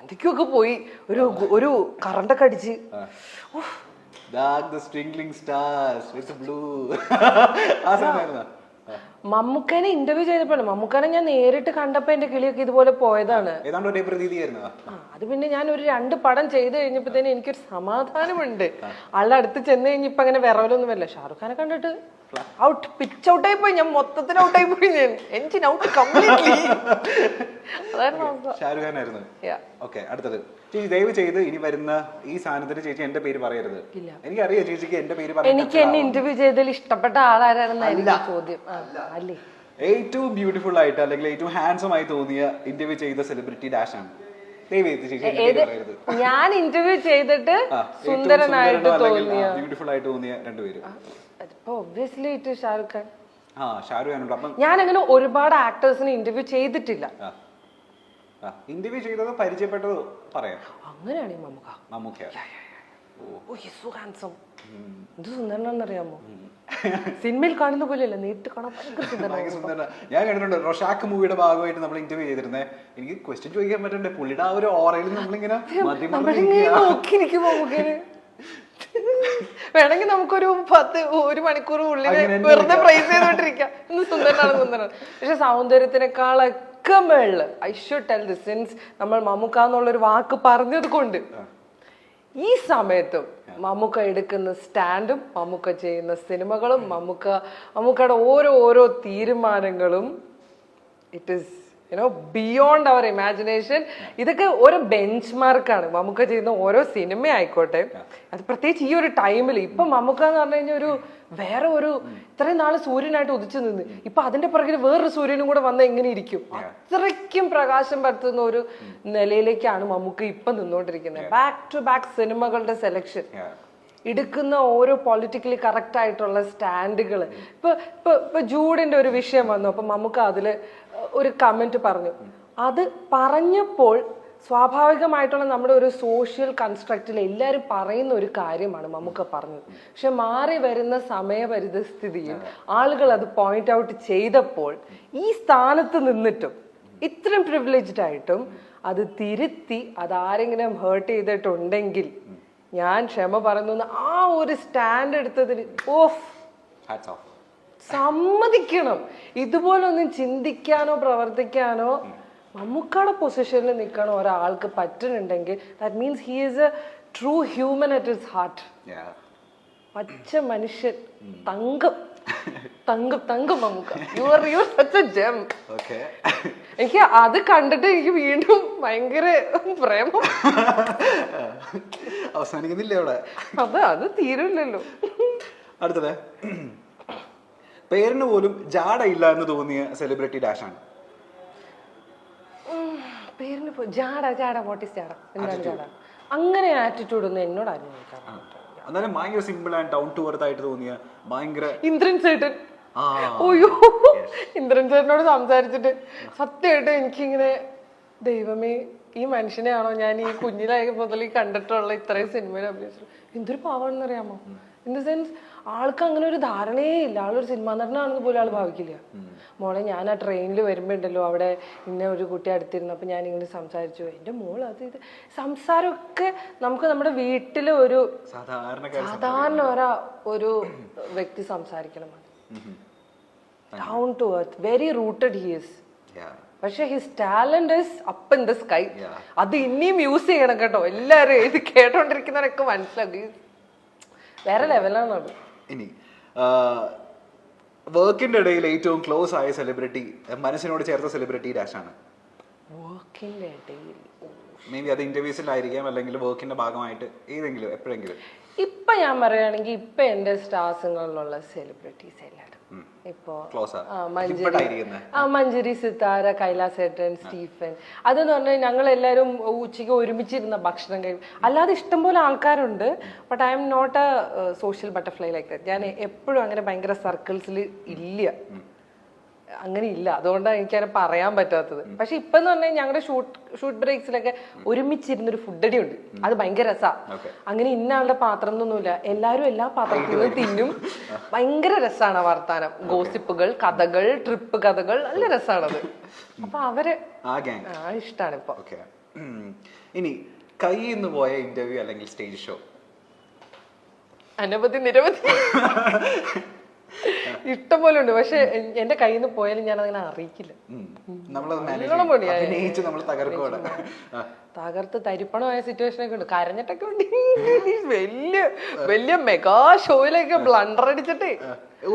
എന്തൊക്കെയൊക്കെ പോയി ഒരു കറണ്ടൊക്കെ അടിച്ച് മമ്മൂക്കനെ ഇന്റർവ്യൂ ചെയ്തപ്പോഴാണ് മമ്മൂക്കനെ ഞാൻ നേരിട്ട് കണ്ടപ്പോ എന്റെ കിളിയൊക്കെ ഇതുപോലെ പോയതാണ്. അത് പിന്നെ ഞാൻ ഒരു 2 പടം ചെയ്ത് കഴിഞ്ഞപ്പോഴത്തേനും എനിക്കൊരു സമാധാനമുണ്ട്. ആളുടെ അടുത്ത് ചെന്ന് കഴിഞ്ഞപ്പോ അങ്ങനെ വിറവലൊന്നും വരില്ല. ഷാറുഖ് ഖാനെ കണ്ടിട്ട് ഔട്ട്, പിച്ച് ഔട്ടായി പോയി. ഞാൻ മൊത്തത്തിൽ ഔട്ടായി പോയി. ഞാൻ എൻജിൻ ഔട്ട് കംപ്ലീറ്റ്ലി. അടുത്തത് ചേച്ചി ദയവ് ചെയ്ത് ഇനി വരുന്ന ഈ സാധനത്തിന് ചേച്ചി എന്റെ പേര് പറയരുത്. എനിക്കറിയാം ചേച്ചിക്ക് എന്റെ പേര് പറയാൻ. എനിക്ക് എന്നെ ഇന്റർവ്യൂ ചെയ്തതിൽ ഇഷ്ടപ്പെട്ട ആളാരാണെന്നായിരിക്കും ചോദ്യം. അല്ലേ ഏറ്റവും ബ്യൂട്ടിഫുൾ ആയിട്ട് അല്ലെങ്കിൽ ഏറ്റവും ഹാൻസം ആയി തോന്നിയ ഇന്റർവ്യൂ ചെയ്ത സെലിബ്രിറ്റി ഡാഷ് ആണ്. ഞാൻ ഇന്റർവ്യൂ ചെയ്തിട്ട് സുന്ദരനായിട്ട് തോന്നിയ ബ്യൂട്ടിഫുൾ ആയിട്ട് തോന്നിയ 2 പേര്. Obviously it Shahrukh Khan. ഞാൻ അങ്ങനെ ഒരുപാട് ആക്ടേഴ്സിനെ ഇന്റർവ്യൂ ചെയ്തിട്ടില്ല. ഇന്റർവ്യൂ ചെയ്തത് പരിചയപ്പെട്ടത് പറയാം. അങ്ങനെയാണ് മമ്മൂക്ക. എന്ത് സുന്ദരനാണെന്നറിയാമോ? സിനിമയിൽ കാണുന്ന പോലെയല്ല, നേരിട്ട് കാണാൻ ഞാൻ കണ്ടിട്ടുണ്ട്. റൊഷാക്ക് മൂവിയുടെ ഭാഗമായിട്ട് നമ്മൾ ഇന്റർവ്യൂ ചെയ്തിരുന്നേ. എനിക്ക് ക്വസ്റ്റ്യൻ ചോദിക്കാൻ പറ്റണ്ടേ, പുള്ളിയുടെ ആ ഒരു ഓറയിൽ നമ്മളിങ്ങനെ നോക്കിയിരിക്കും. മമ്മൂക്കന് വേണമെങ്കിൽ നമുക്കൊരു 1 മണിക്കൂർ ഉള്ളിൽ വെറുതെ പ്രൈസ് ചെയ്തോണ്ടിരിക്കാം. ഇന്ന് സുന്ദരനാണ്. പക്ഷെ സൗന്ദര്യത്തിനേക്കാളൊക്കെ മേളില് I should tell this, since നമ്മൾ മമ്മൂക്ക എന്നുള്ളൊരു വാക്ക് പറഞ്ഞത് കൊണ്ട് ഈ സമയത്തും മമ്മൂക്ക എടുക്കുന്ന സ്റ്റാൻഡും മമ്മൂക്ക ചെയ്യുന്ന സിനിമകളും മമ്മൂക്കയുടെ ഓരോ തീരുമാനങ്ങളും it is beyond our imagination. ഇതൊക്കെ ഓരോ ബെഞ്ച് മാർക്കാണ്. മമ്മൂക്ക ചെയ്യുന്ന ഓരോ സിനിമ ആയിക്കോട്ടെ, അത് പ്രത്യേകിച്ച് ഈ ഒരു ടൈമിൽ. ഇപ്പൊ മമ്മൂക്ക എന്ന് പറഞ്ഞു കഴിഞ്ഞാൽ വേറെ ഇത്രയും നാള് സൂര്യനായിട്ട് ഉദിച്ചു നിന്ന് ഇപ്പൊ അതിന്റെ പുറകിൽ വേറൊരു സൂര്യനും കൂടെ വന്ന എങ്ങനെ ഇരിക്കും? അത്രയ്ക്കും പ്രകാശം പരത്തുന്ന ഒരു നിലയിലേക്കാണ് മമ്മൂക്ക ഇപ്പൊ നിന്നോണ്ടിരിക്കുന്നത്. ബാക്ക് ടു ബാക്ക് സിനിമകളുടെ സെലക്ഷൻ, എടുക്കുന്ന ഓരോ പൊളിറ്റിക്കലി കറക്റ്റ് ആയിട്ടുള്ള സ്റ്റാൻഡുകൾ. ഇപ്പൊ ജൂഡിന്റെ ഒരു വിഷയം വന്നു, അപ്പൊ മമ്മൂക്ക അതില് ഒരു കമന്റ് പറഞ്ഞു. അത് പറഞ്ഞപ്പോൾ സ്വാഭാവികമായിട്ടുള്ള നമ്മുടെ ഒരു സോഷ്യൽ കൺസ്ട്രക്റ്റിൽ എല്ലാവരും പറയുന്ന ഒരു കാര്യമാണ് മമ്മൂക്ക പറഞ്ഞത്. പക്ഷെ മാറി വരുന്ന സമയപരിതസ്ഥിതിയിൽ ആളുകൾ അത് പോയിന്റ് ഔട്ട് ചെയ്തപ്പോൾ ഈ സ്ഥാനത്ത് നിന്നിട്ടും ഇത്രയും പ്രിവിലേജ്ഡ് ആയിട്ടും അത് തിരുത്തി അതാരെങ്കിലും ഹേർട്ട് ചെയ്തിട്ടുണ്ടെങ്കിൽ ഞാൻ ക്ഷമ പറയുന്നു. ആ ഒരു സ്റ്റാൻഡ് എടുത്തതിന് സമ്മതിക്കണം. ഇതുപോലൊന്നും ചിന്തിക്കാനോ പ്രവർത്തിക്കാനോ മമ്മൂക്കയുടെ പൊസിഷനിൽ നിൽക്കണ ഒരാൾക്ക് പറ്റുന്നുണ്ടെങ്കിൽ that means he is a true human at his heart. പച്ച മനുഷ്യൻ, തങ്കം Mammookka. You are such a gem. എനിക്ക് അത് കണ്ടിട്ട് എനിക്ക് വീണ്ടും ഭയങ്കര പ്രേമം. അവസാനിക്കുന്നില്ല അവിടെ. അത് തീരില്ലല്ലോ. അടുത്തത് പേരിന് പോലും ജാടയില്ല എന്ന് തോന്നിയ സെലിബ്രിറ്റി ഡാഷ് ആണ്. പേരിന് ജാട വാട്ട് ഈസ് ജാട? എന്താണ് ജാട? അങ്ങനെ ആറ്റിറ്റ്യൂഡ് ഒന്നും എന്നോട് ആരും എന്നാലും ഭയങ്കര simple and down to earth ആയിട്ട് തോന്നിയ ഭയങ്കര ഇന്ദ്രൻ ചേട്ടൻ. ഓയോ, ഇന്ദ്രൻ ചേട്ടനോട് സംസാരിച്ചിട്ട് സത്യമായിട്ട് എനിക്കിങ്ങനെ ദൈവമേ, ഈ മനുഷ്യനെയാണോ ഞാൻ ഈ കുഞ്ഞിലായ മുതൽ കണ്ടിട്ടുള്ള ഇത്രയും സിനിമയിൽ അഭിനയിച്ചു? എന്തൊരു പാവാണെന്നറിയാമോ? ഇൻ ദ സെൻസ് ആൾക്ക് അങ്ങനെ ഒരു ധാരണയേ ഇല്ല. ആളൊരു സിനിമാ നടനാണെന്ന് പോലും ആൾ ഭാവിക്കില്ല. മോളെ, ഞാൻ ആ ട്രെയിനിൽ വരുമ്പോ ഉണ്ടല്ലോ, അവിടെ ഇന്ന ഒരു കുട്ടി അടുത്തിരുന്നു, അപ്പൊ ഞാൻ ഇങ്ങനെ സംസാരിച്ചു, എന്റെ മോൾ അത് ഇത് സംസാരമൊക്കെ നമുക്ക് നമ്മുടെ വീട്ടില് ഒരു സാധാരണ ഒരു വ്യക്തി സംസാരിക്കണം. Down to earth, very rooted he is. പക്ഷെ his talent is up in the sky. അത് ഇനിയും യൂസ് ചെയ്യണം കേട്ടോ എല്ലാരും. ഇത് കേട്ടോണ്ടിരിക്കുന്നവരൊക്കെ മനസ്സിലാക്കി വേറെ ലെവലാണ് അത്. ഇനി വർക്കിന്റെ ഇടയിൽ ഏറ്റവും ക്ലോസ് ആയ സെലിബ്രിറ്റി, മനസ്സിനോട് ചേർത്ത സെലിബ്രിറ്റി ഡാഷ് ആണ്. വർക്കിന്റെ ഇടയിൽ മേ ബി അത് ഇന്റർവ്യൂസിലായിരിക്കാം, അല്ലെങ്കിൽ വർക്കിന്റെ ഭാഗമായിട്ട് ഏതെങ്കിലും എപ്പോഴെങ്കിലും. ഇപ്പൊ ഞാൻ പറയുകയാണെങ്കിൽ ഇപ്പൊ എന്റെ സ്റ്റാർസിലുള്ള സെലിബ്രിറ്റീസ് എല്ലാവരും ഇപ്പോ മഞ്ജരി, സിത്താര, കൈലാസേട്ടൻ, സ്റ്റീഫൻ. അതെന്ന് പറഞ്ഞാൽ ഞങ്ങൾ എല്ലാവരും ഉച്ചയ്ക്ക് ഒരുമിച്ചിരുന്ന ഭക്ഷണം കഴിക്കും. അല്ലാതെ ഇഷ്ടംപോലെ ആൾക്കാരുണ്ട്. But I'm not a social butterfly like that. ഞാൻ എപ്പോഴും അങ്ങനെ ഭയങ്കര സർക്കിൾസിൽ ഇല്ല, അങ്ങനെ ഇല്ല. അതുകൊണ്ടാണ് എനിക്കങ്ങനെ പറയാൻ പറ്റാത്തത്. പക്ഷെ ഇപ്പൊ എന്ന് പറഞ്ഞാൽ ഞങ്ങളുടെ ഷൂട്ട് ബ്രേക്സിലൊക്കെ ഒരുമിച്ചിരുന്നൊരു ഫുഡടി ഉണ്ട്. അത് ഭയങ്കര രസമാണ്. അങ്ങനെ ഇന്ന ആളുടെ പാത്രം എന്നൊന്നുമില്ല, എല്ലാവരും എല്ലാ പാത്രത്തിൽ നിന്നും തിന്നും. ഭയങ്കര രസമാണ് വർത്താനം, ഗോസിപ്പുകൾ, കഥകൾ, ട്രിപ്പ് കഥകൾ, നല്ല രസമാണത്. അപ്പൊ അവരെ ഇഷ്ടമാണ് ഇപ്പൊ. ഇനി കയ്യിൽ നിന്ന് പോയ ഇന്റർവ്യൂ അല്ലെങ്കിൽ സ്റ്റേജ് ഷോ? അനവധി നിരവധി ഇഷ്ടം പോലെ ഉണ്ട്. പക്ഷെ എന്റെ കയ്യിൽ നിന്ന് പോയാലും ഞാൻ അങ്ങനെ അറിയിക്കില്ല. തകർത്ത് തരിപ്പണമായ സിറ്റുവേഷൻ ഒക്കെ ഉണ്ട്, കരഞ്ഞിട്ടൊക്കെ ഉണ്ട്. വലിയ വലിയ മെഗാ ഷോയിലൊക്കെ ബ്ലണ്ടർ അടിച്ചിട്ടേ.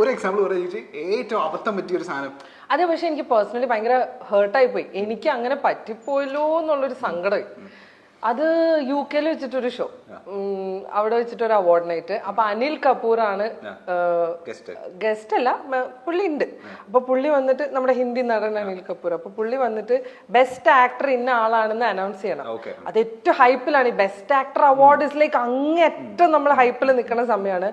ഒരു എക്സാമ്പിൾ പറയാ, ഏറ്റവും അബദ്ധം പറ്റിയ ഒരു സാധനം. അതെ, പക്ഷെ എനിക്ക് പേഴ്സണലി ഭയങ്കര ഹേർട്ടായി പോയി. എനിക്ക് അങ്ങനെ പറ്റിപ്പോയല്ലോ എന്നുള്ളൊരു സങ്കടം. അത് UK വെച്ചിട്ടൊരു ഷോ, അവിടെ വെച്ചിട്ടൊരു അവാർഡ് നൈറ്റ്. അപ്പൊ അനിൽ കപൂർ ആണ് ഗസ്റ്റ് അല്ല, പുള്ളി ഉണ്ട്. അപ്പൊ പുള്ളി വന്നിട്ട്, നമ്മുടെ ഹിന്ദി നടൻ അനിൽ കപൂർ, അപ്പൊ പുള്ളി വന്നിട്ട് ബെസ്റ്റ് ആക്ടർ ഇന്ന ആളാണെന്ന് അനൗൺസ് ചെയ്യണം. അത് ഏറ്റവും ഹൈപ്പിലാണ്. ഈ best actor award is like അങ്ങേറ്റം നമ്മൾ ഹൈപ്പിൽ നിൽക്കുന്ന സമയമാണ്.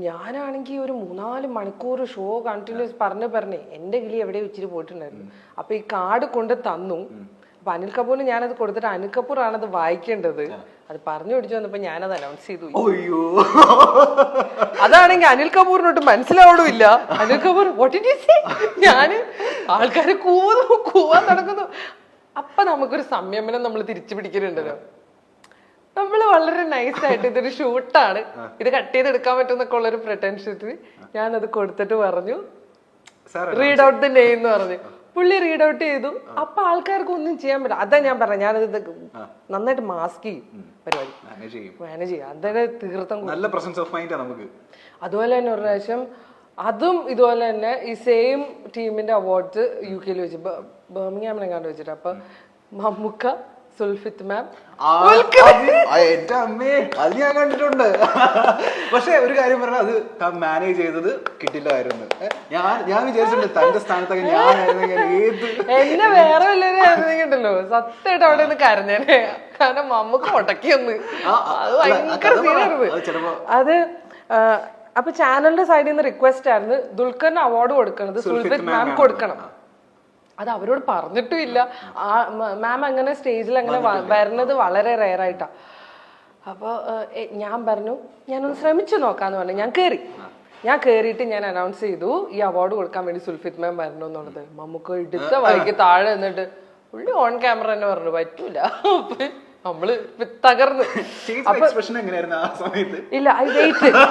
ഞാനാണെങ്കിൽ ഒരു 3-4 മണിക്കൂർ ഷോ കണ്ടിന്യൂസ് പറഞ്ഞ് എന്റെ കിളി എവിടെ വെച്ചിട്ട് പോയിട്ടുണ്ടായിരുന്നു. അപ്പൊ ഈ കാർഡ് കൊണ്ട് തന്നു. അപ്പൊ അനിൽ കപൂറിന് ഞാനത് കൊടുത്തിട്ട് അനിൽ കപൂർ ആണത് വായിക്കേണ്ടത്. അത് പറഞ്ഞു പിടിച്ചു വന്നപ്പോ ഞാനത് അനൗൺസ് ചെയ്തു. അതാണെങ്കിൽ അനിൽ കപൂറിനോട്ട് മനസ്സിലാവണമില്ല. Anil Kapoor what did you say? ഞാന് ആൾക്കാര് കൂവാൻ നടക്കുന്നു. അപ്പൊ നമുക്കൊരു സംയമനം നമ്മൾ തിരിച്ചു പിടിക്കുന്നുണ്ടല്ലോ. നമ്മള് വളരെ നൈസായിട്ട് ഇതൊരു ഷൂട്ടാണ്, ഇത് കട്ട് ചെയ്തെടുക്കാൻ പറ്റുന്നൊക്കെ ഉള്ളൊരു പ്രിട്ടൻഷനിൽ ഞാനത് കൊടുത്തിട്ട് പറഞ്ഞു റീഡ് ഔട്ട് ദ നെയിം എന്ന് പറഞ്ഞു. പുള്ളി റീഡ് ഔട്ട് ചെയ്തു. അപ്പൊ ആൾക്കാർക്ക് ഒന്നും ചെയ്യാൻ പറ്റില്ല. അതാ ഞാൻ പറഞ്ഞു, ഞാനത് നന്നായിട്ട് മാസ്ക് ചെയ്യും, പരിപാടി മാനേജ് ചെയ്യും. അതൊക്കെ തീർത്തും നല്ല പ്രസൻസ് ഓഫ് മൈൻഡ് നമുക്ക്. അതുപോലെ തന്നെ ഒരു പ്രാവശ്യം അതും ഇതുപോലെ തന്നെ ഈ സെയിം ടീമിന്റെ അവാർഡ്സ് UK വെച്ച് ബർമിംഗ്ഹാമിലെങ്ങാണ്ട് വെച്ചിട്ട്. അപ്പൊ മമ്മൂക്ക, സുൽഫിത്ത് മാം, എന്റെ അമ്മേ അത് ഞാൻ കണ്ടിട്ടുണ്ട്. പക്ഷെ ഒരു കാര്യം പറഞ്ഞാൽ അത് മാനേജ് ചെയ്തത് കിട്ടില്ലായിരുന്നു. ഞാൻ വിചാരിച്ചിട്ടുണ്ട് തന്റെ സ്ഥാനത്തൊക്കെ ഞാനായിരുന്നെങ്കിൽ എന്നെ വേറെ വല്ലവരും ആയിരുന്നെങ്കിണ്ടല്ലോ സത്യമായിട്ട് അവിടെ നിന്ന് കരഞ്ഞേനെ. കാരണം മമ്മൂക്ക് മുടക്കിയൊന്ന് അത് ഭയങ്കര സീനായിരുന്നു അത്. അപ്പൊ ചാനലിന്റെ സൈഡിൽ നിന്ന് റിക്വസ്റ്റ് ആയിരുന്നു ദുൽഖറിന് അവാർഡ് കൊടുക്കുന്നത് സുൽഫിത്ത് മാം കൊടുക്കണം. അത് അവരോട് പറഞ്ഞിട്ടും ഇല്ല. മാം അങ്ങനെ സ്റ്റേജിൽ അങ്ങനെ വരുന്നത് വളരെ റെയർ ആയിട്ടാ. അപ്പൊ ഞാൻ പറഞ്ഞു ഞാനൊന്ന് ശ്രമിച്ചു നോക്കാന്ന് പറഞ്ഞു. ഞാൻ കേറിയിട്ട് ഞാൻ അനൗൺസ് ചെയ്തു ഈ അവാർഡ് കൊടുക്കാൻ വേണ്ടി സുൽഫിത്ത് മാം വരണം എന്നുള്ളത്. നമുക്ക് എടുത്ത വഴിക്ക് താഴെ നിന്നിട്ട് പുള്ളി ഓൺ ക്യാമറ തന്നെ പറഞ്ഞു പറ്റൂല. നമ്മള് തകർന്ന്. ഇല്ല,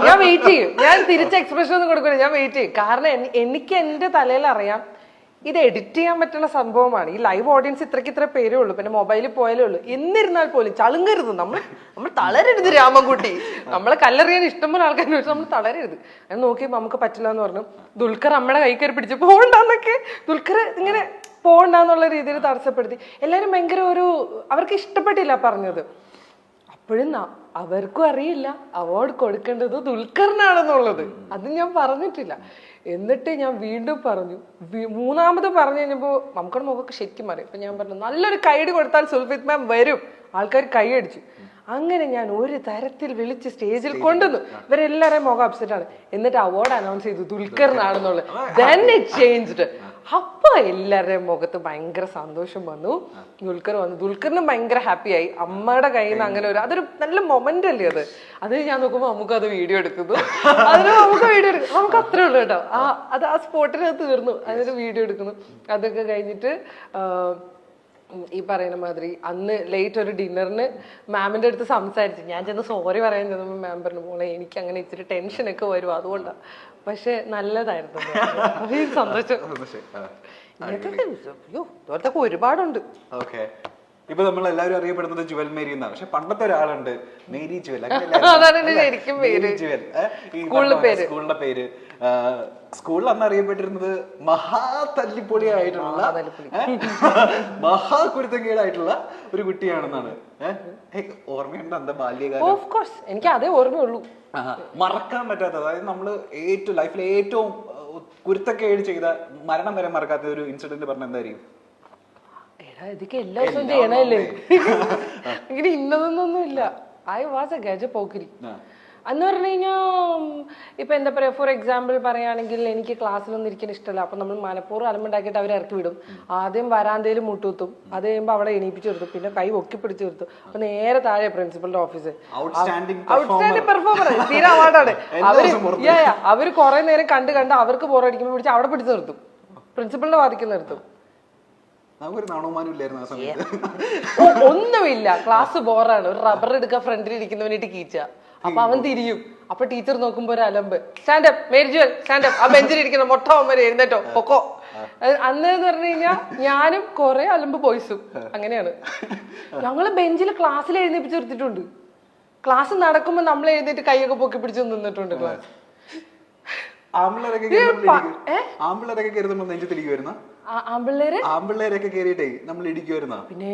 ഞാൻ വെയിറ്റ് ചെയ്യും. ഞാൻ തിരിച്ച എക്സ്പ്രഷൻ ഒന്നും കൊടുക്കില്ല, ഞാൻ വെയിറ്റ് ചെയ്യും. കാരണം എനിക്ക് എന്റെ തലയിൽ അറിയാം ഇത് എഡിറ്റ് ചെയ്യാൻ പറ്റുന്ന സംഭവമാണ്. ഈ ലൈവ് ഓഡിയൻസ് ഇത്ര പേരേ ഉള്ളൂ, പിന്നെ മൊബൈലിൽ പോയാലേ ഉള്ളൂ. എന്നിരുന്നാൽ പോലും ചളുങ്ങരുത്, നമ്മൾ തളരരുത് രാമൻകുട്ടി. നമ്മളെ കല്ലെറിയാൻ ഇഷ്ടംപോലെ ആൾക്കാർ വെച്ച് നമ്മൾ തളരരുത്. അത് നോക്കി നമുക്ക് പറ്റില്ല എന്ന് പറഞ്ഞു. ദുൽഖർ അമ്മയുടെ കൈ കയറി പിടിച്ച് പോകണ്ടെന്നൊക്കെ, ദുൽഖർ ഇങ്ങനെ പോകണ്ടെന്നുള്ള രീതിയിൽ തടസ്സപ്പെടുത്തി. എല്ലാവരും ഭയങ്കര അവർക്ക് ഇഷ്ടപ്പെട്ടില്ല പറഞ്ഞത്. അപ്പോഴും അവർക്കും അറിയില്ല അവാർഡ് കൊടുക്കേണ്ടത് ദുൽഖറിനാണെന്നുള്ളത്. അത് ഞാൻ പറഞ്ഞിട്ടില്ല. എന്നിട്ട് ഞാൻ വീണ്ടും പറഞ്ഞു. മൂന്നാമത് പറഞ്ഞു കഴിഞ്ഞപ്പോ നമുക്കുടെ മുഖമൊക്കെ ശരിക്കും മാറി. അപ്പൊ ഞാൻ പറഞ്ഞു നല്ലൊരു കൈയ്യടി കൊടുത്താൽ സുൽഫിത്ത് മാം വരും. ആൾക്കാർ കൈയടിച്ചു. അങ്ങനെ ഞാൻ ഒരു തരത്തിൽ വിളിച്ച് സ്റ്റേജിൽ കൊണ്ടുവന്നു. ഇവരെല്ലാവരെയും മുഖം അപ്സെറ്റ് ആണ്. എന്നിട്ട് അവാർഡ് അനൗൺസ് ചെയ്തു ദുൽഖറിനാണെന്നുള്ളത്. Then it changed. അപ്പൊ എല്ലാവരുടെയും മുഖത്ത് ഭയങ്കര സന്തോഷം വന്നു. ദുൽഖർ വന്നു. ദുൽഖറിനും ഭയങ്കര ഹാപ്പി ആയി. അമ്മയുടെ കയ്യിൽ നിന്ന് അങ്ങനെ അതൊരു നല്ല മൊമെന്റ് അല്ലേ അത്. അത് ഞാൻ നോക്കുമ്പോ നമുക്ക് അത് വീഡിയോ എടുക്കുന്നു. അതിന് നമുക്ക് വീഡിയോ എടുക്കും. നമുക്ക് അത്രേ ഉള്ളൂ കേട്ടോ. അത് ആ സ്പോട്ടിൽ അത് തീർന്നു. അതിന് വീഡിയോ എടുക്കുന്നു. അതൊക്കെ കഴിഞ്ഞിട്ട് ഈ പറയുന്ന മാതിരി അന്ന് ലേറ്റ് ഒരു ഡിന്നറിന് മാമിന്റെ അടുത്ത് സംസാരിച്ചു. ഞാൻ ചെന്ന് സോറി പറയാൻ ചെന്നപ്പോൾ മാം പറഞ്ഞു മോളെ എനിക്ക് അങ്ങനെ ഇച്ചിരി ടെൻഷനൊക്കെ വരും അതുകൊണ്ടാണ്. പക്ഷെ നല്ലതായിരുന്നു, സന്തോഷം. അയ്യോ ഇതുപോലത്തൊക്കെ ഒരുപാടുണ്ട്. ഇപ്പൊ നമ്മൾ എല്ലാവരും അറിയപ്പെടുന്നത് ജുവൽ മേരി എന്നാണ്. പക്ഷെ പണ്ടത്തെ ഒരാളുണ്ട് മേരി ജുവൽ. അതാണ് ശരിക്കും പേര്, സ്കൂളിന്റെ പേര്. സ്കൂളിൽ അന്ന് അറിയപ്പെട്ടിരുന്നത് മഹാതല്ലിപ്പൊളിയായിട്ടുള്ള മഹാകുരുത്തങ്കേടായിട്ടുള്ള ഒരു കുട്ടിയാണെന്നാണ്. ഓർമ്മയുണ്ട് അന്ത ബാല്യകാലം? ഓഫ് കോഴ്സ് എനിക്ക് അതേ ഓർമ്മയുള്ളൂ. മറക്കാൻ പറ്റാത്ത, അതായത് നമ്മള് ലൈഫിലെ ഏറ്റവും കുരുത്തക്കേട് ചെയ്ത മരണം വരെ മറക്കാത്ത ഒരു ഇൻസിഡന്റ് പറഞ്ഞ എന്തായിരിക്കും? ഇതൊക്കെ എല്ലാ ദിവസവും ചെയ്യണല്ലേ, ഇങ്ങനെ ഇന്നതൊന്നും ഇല്ല. ഐ വാസ് എ ഗജ പോക്കിരി. അന്ന് പറഞ്ഞു കഴിഞ്ഞാൽ ഇപ്പൊ എന്താ പറയാ, ഫോർ എക്സാമ്പിൾ പറയുകയാണെങ്കിൽ എനിക്ക് ക്ലാസ്സിലൊന്നും ഇരിക്കാൻ ഇഷ്ടമല്ല. അപ്പൊ നമ്മൾ മനപ്പൂർവ്വം അലമ്പുണ്ടാക്കിയിട്ട് അവരെ ഇറക്കി വിടും. ആദ്യം വരാന്തയിൽ മുട്ടുത്തും, അത് കഴിയുമ്പോൾ അവിടെ എണീപ്പിച്ചു കൊടുത്തു, പിന്നെ കൈ ഒക്കി പിടിച്ചു കൊടുത്തു. അപ്പൊ നേരെ താഴെ പ്രിൻസിപ്പളിന്റെ ഓഫീസ്. ഔട്ട്സ്റ്റാൻഡിംഗ് പെർഫോമർ തീരെ അവാർഡാണ്. അവര് കുറെ നേരം കണ്ട് അവർക്ക് ബോറടിക്കുമ്പോൾ പിടിച്ച് അവിടെ പിടിച്ചു നിർത്തും, പ്രിൻസിപ്പളിന്റെ വാദിക്ക് നിർത്തും. നമുക്കൊരു നാണവമാനം ഇല്ലായിരുന്നു ആ സമയത്ത്. ഒന്നുമില്ല, ക്ലാസ് ബോറാണ്. ഒരു റബ്ബർ എടുക്കാൻ ഫ്രണ്ടിൽ ഇരിക്കുന്നവനായിട്ട് കീച്ച. അപ്പൊ അവൻ തിരിയും. അപ്പൊ ടീച്ചർ നോക്കുമ്പോ ഒരു അലമ്പ്, സ്റ്റാൻഡപ്പ് മേരിജുവൽ സ്റ്റാൻഡപ്പ്, ആ ബെഞ്ചിൽ ഇരിക്കുന്ന മൊട്ട അവന്മാര് എഴുന്നേറ്റോ പൊക്കോ. അന്ന് എന്ന് പറഞ്ഞു കഴിഞ്ഞാൽ ഞാനും കുറെ അലമ്പ് ബോയ്സും അങ്ങനെയാണ്. ഞങ്ങള് ബെഞ്ചിൽ ക്ലാസ്സിൽ എഴുന്നേപ്പിച്ച് നിർത്തിയിട്ടുണ്ട്. ക്ലാസ് നടക്കുമ്പോ നമ്മൾ എഴുന്നേറ്റ് കൈയൊക്കെ പൊക്കി പിടിച്ച് നിന്നിട്ടുണ്ട് ക്ലാസ്. ആമ്പിള്ളേരൊക്കെ കയറുമ്പോ നെഞ്ചത്തിരിക്കുവായിരുന്ന ആമ്പിള്ളേരൊക്കെ കയറിയിട്ടേ നമ്മൾ ഇടിക്കുവായിരുന്ന. പിന്നെ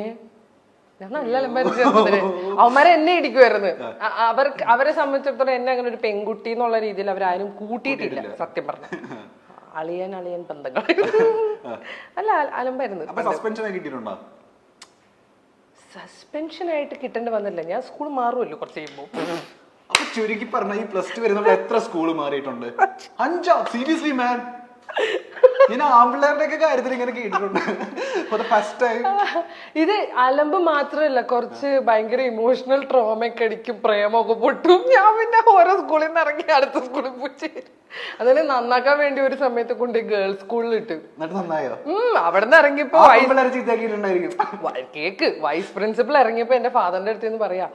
ഞാൻ നല്ല അലമ്പായിരുന്നു. അവന്മാരെ എന്നെ ഇടിക്കുമായിരുന്നു. അവരെ സംബന്ധിച്ചിടത്തോളം എന്നെ അങ്ങനെ ഒരു പെൺകുട്ടി എന്നുള്ള രീതിയിൽ അവരാരും കൂട്ടിയിട്ടില്ല സത്യം പറഞ്ഞ. അളിയൻ ബന്ധങ്ങൾ അല്ല അലമ്പായിരുന്നു. സസ്പെൻഷൻ ആയിട്ട് കിട്ടേണ്ടി വന്നില്ല. ഞാൻ സ്കൂൾ മാറുമല്ലോ കുറച്ച് കഴിയുമ്പോ. അപ്പൊ ചുരുക്കി പറഞ്ഞ ഈ +2 വരെ നമ്മൾ എത്ര സ്കൂള് മാറിയിട്ടുണ്ട്? 5. സീരിയസ്ലി മാൻ, ഞാൻ ആമ്പിള്ളേരുടെ ഒക്കെ കാര്യത്തിൽ ഇങ്ങനെ കേട്ടിട്ടുണ്ട്. First time. ഇത് അലമ്പ് മാത്രമല്ല, കുറച്ച് ഭയങ്കര ഇമോഷണൽ ട്രോമയൊക്കെ അടിക്കും, പ്രേമൊക്കെ പൊട്ടും. ഞാൻ പിന്നെ ഓരോ സ്കൂളിൽ നിന്ന് ഇറങ്ങി അടുത്ത സ്കൂളിൽ പോയി. അതിനെ നന്നാക്കാൻ വേണ്ടി ഒരു സമയത്ത് കൊണ്ട് ഗേൾസ് സ്കൂളിൽ ഇട്ട്. അവിടെ നിന്ന് ഇറങ്ങിയപ്പോ കേക്ക് വൈസ് പ്രിൻസിപ്പൽ ഇറങ്ങിയപ്പോ എന്റെ ഫാദറിന്റെ അടുത്ത് നിന്ന് പറയാ,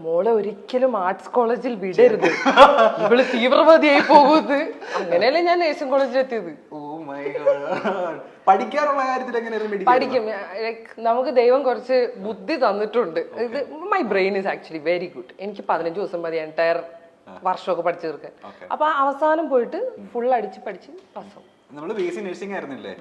മോളെ ഒരിക്കലും ആർട്സ് കോളേജിൽ വിടരുത്, ഇവള് തീവ്രവാദിയായി പോകുന്നത്. അങ്ങനെയല്ലേ ഞാൻ നേഴ്സിംഗ് കോളേജിൽ എത്തിയത്. പഠിക്കാനുള്ള കാര്യത്തിൽ പഠിക്കും. നമുക്ക് ദൈവം കുറച്ച് ബുദ്ധി തന്നിട്ടുണ്ട്. ഇത് my brain is actually very good. എനിക്ക് 15 ദിവസം മതി എൻറ്റയർ വർഷമൊക്കെ പഠിച്ചു തീർക്കാൻ. അപ്പൊ അവസാനം പോയിട്ട് ഫുൾ അടിച്ച് പഠിച്ച് പാസ്സാവും. നമ്മള് ബിഎസ്സി നഴ്സിംഗ് ആയിരുന്നില്ലേ?